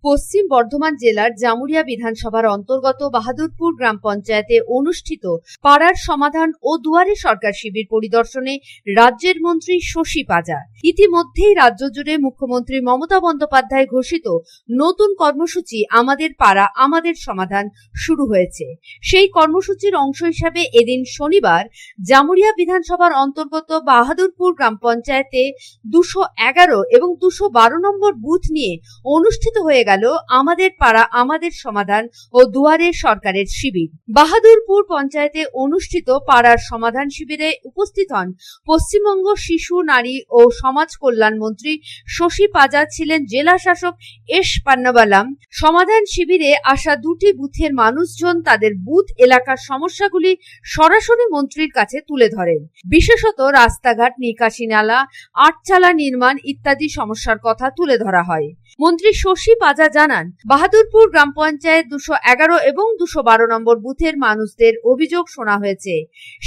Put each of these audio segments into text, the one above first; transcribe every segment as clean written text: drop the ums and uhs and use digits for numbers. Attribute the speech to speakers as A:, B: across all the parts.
A: পশ্চিম বর্ধমান জেলার জামুরিয়া বিধানসভার অন্তর্গত বাহাদুরপুর গ্রাম পঞ্চায়েতে অনুষ্ঠিত পাড়ার সমাধান ও দুয়ারে সরকার শিবির পরিদর্শনে রাজ্যের মন্ত্রী শশী পাজা। ইতিমধ্যেই রাজ্য জুড়ে মুখ্যমন্ত্রী মমতা বন্দ্যোপাধ্যায় ঘোষিত নতুন কর্মসূচি আমাদের পাড়া আমাদের সমাধান শুরু হয়েছে। সেই কর্মসূচির অংশ হিসাবে এদিন শনিবার জামুরিয়া বিধানসভার অন্তর্গত বাহাদুরপুর গ্রাম পঞ্চায়েতে 211 এবং 212 নম্বর বুথ নিয়ে অনুষ্ঠিত হয়ে গেল আমাদের পাড়া আমাদের সমাধান ও দুয়ারে সরকারের শিবির। বাহাদুরপুর পঞ্চায়েতে অনুষ্ঠিত পাড়ার সমাধান শিবিরে উপস্থিত হন পশ্চিমবঙ্গ শিশু নারী ও সমাজ কল্যাণ মন্ত্রী শশী পাজা, ছিলেন জেলা শাসক এস পান্নাবালাম। সমাধান শিবিরে আসা দুটি বুথের মানুষজন তাদের বুথ এলাকার সমস্যাগুলি সরাসরি মন্ত্রীর কাছে তুলে ধরেন। বিশেষত রাস্তাঘাট, নিকাশি নালা, আটচালা নির্মাণ ইত্যাদি সমস্যার কথা তুলে ধরা হয়। মন্ত্রী শশী পাজা জানান, বাহাদুরপুর গ্রাম পঞ্চায়েত 211 এবং 212 নম্বর বুথের মানুষদের অভিযোগ শোনা হয়েছে।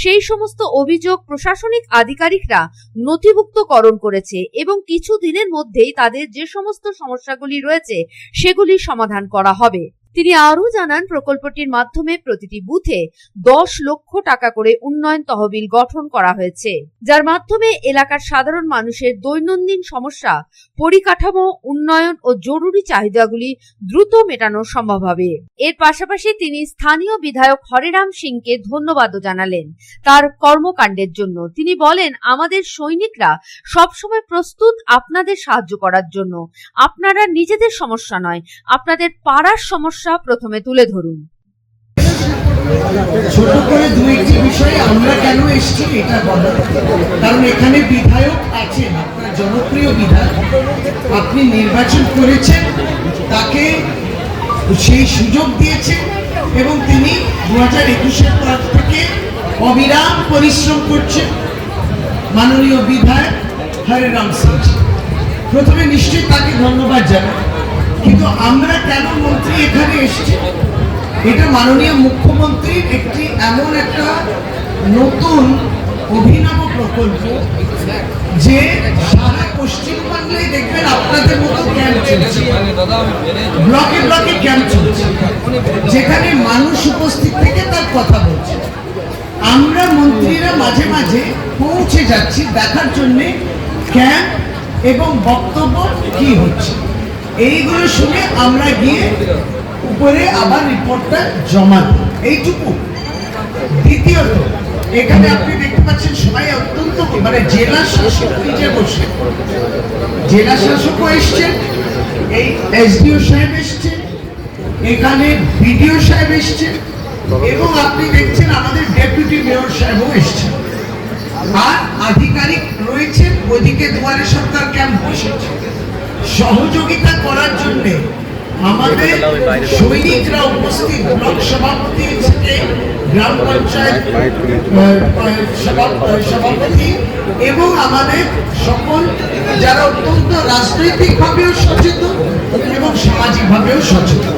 A: সেই সমস্ত অভিযোগ প্রশাসনিক আধিকারিকরা নথিভুক্তকরণ করেছে এবং কিছু দিনের মধ্যেই তাদের যে সমস্ত সমস্যাগুলি রয়েছে সেগুলি সমাধান করা হবে। তিনি আরও জানান, প্রকল্পটির মাধ্যমে প্রতিটি বুথে 10 লক্ষ টাকা করে উন্নয়ন তহবিল গঠন করা হয়েছে, যার মাধ্যমে এলাকার সাধারণ মানুষের দৈনন্দিন সমস্যা, পরিকাঠামো উন্নয়ন ও জরুরি চাহিদাগুলি দ্রুত মেটানো সম্ভব হবে। এর পাশাপাশি তিনি স্থানীয় বিধায়ক হরেরাম সিংকে ধন্যবাদও জানালেন তার কর্মকাণ্ডের জন্য। তিনি বলেন, আমাদের সৈনিকরা সবসময় প্রস্তুত আপনাদের সাহায্য করার জন্য। আপনারা নিজেদের সমস্যা নয়, আপনাদের পাড়ার সমস্যা প্রথমে তুলে ধরুন।
B: ছোট করে দু একটি বিষয়ে আমরা কেন এসেছি এটা বলা, কারণ এখানে বিধায়ক আছেন, আপনার জনপ্রিয় বিধায়ক, আপনি নির্বাচন করেছেন, তাকে সেই সুযোগ দিয়েছেন এবং তিনি 2021-এর পর থেকে অবিরাম পরিশ্রম করছেন। মাননীয় বিধায়ক হরেরাম সিং, প্রথমে নিশ্চয়ই তাকে ধন্যবাদ জানাই। কিন্তু আমরা কেন মন্ত্রী এখানে এসেছি, এটা মাননীয় মুখ্যমন্ত্রীর একটি এমন একটা নতুন অভিনব প্রকল্প যে সারা পশ্চিমবাংলায় দেখবেন আপনাদের মতো ক্যাম্প চলছে, ব্লকে ব্লকে ক্যাম্প চলছে, যেখানে মানুষ উপস্থিত থেকে তার কথা বলছে। আমরা মন্ত্রীরা মাঝে মাঝে পৌঁছে যাচ্ছি দেখার জন্যে ক্যাম্প এবং বক্তব্য কি হচ্ছে, এইগুলো শুনে আমরা গিয়ে উপরে আবার রিপোর্টটা জমা দিই, এইটুকু। দ্বিতীয়ত, এখানে আপনি দেখতে পাচ্ছেন সবাই অত্যন্ত জেলা শাসক নিজে বসে, জেলা শাসকও এসছেন, এই এসডিও সাহেব এসছেন, এখানে বিডিও সাহেব এসছেন এবং আপনি দেখছেন আমাদের ডেপুটি মেয়র সাহেবও এসছেন, আর আধিকারিক রয়েছেন। ওদিকে দুয়ারে সরকার ক্যাম্প বসেছে। সহযোগিতা করার জন্য আমাদের সৈনিকরা উপস্থিত, ব্লক সভাপতি থেকে গ্রাম পঞ্চায়েত সভাপতি এবং আমাদের সকল যারা অত্যন্ত রাজনৈতিকভাবেও সচেতন এবং সামাজিকভাবেও সচেতন।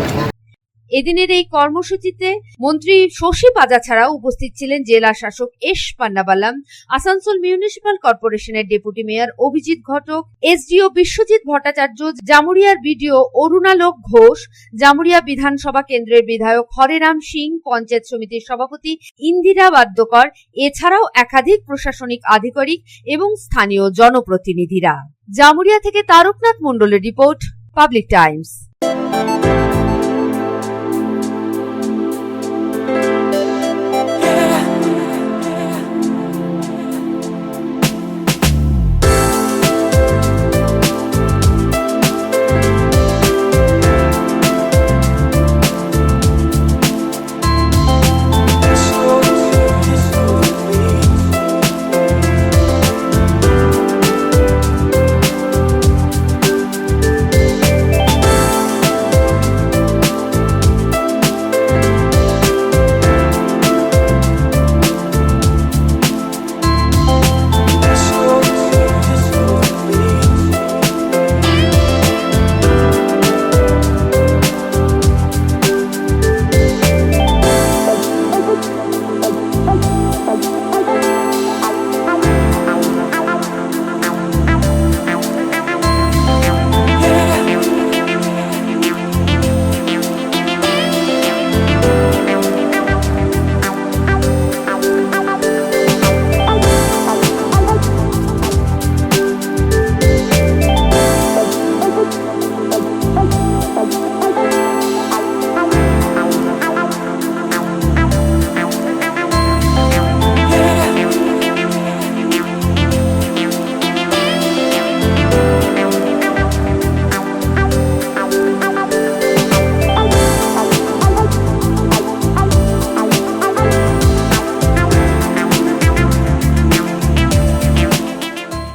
A: এদিনের এই কর্মসূচিতে মন্ত্রী শশী পাজা ছাড়াও উপস্থিত ছিলেন জেলা শাসক এস পান্নাবালাম, আসানসোল মিউনিসিপাল কর্পোরেশনের ডেপুটি মেয়র অভিজিৎ ঘটক, এসডিও বিশ্বজিৎ ভট্টাচার্য, জামুরিয়ার বিডিও অরুণালোক ঘোষ, জামুরিয়া বিধানসভা কেন্দ্রের বিধায়ক হরেরাম সিং, পঞ্চায়েত সমিতির সভাপতি ইন্দিরা বাদ্যকর, এছাড়াও একাধিক প্রশাসনিক আধিকারিক এবং স্থানীয় জনপ্রতিনিধিরা। জামুরিয়া থেকে তারকনাথ মণ্ডলের রিপোর্ট, পাবলিক টাইমস।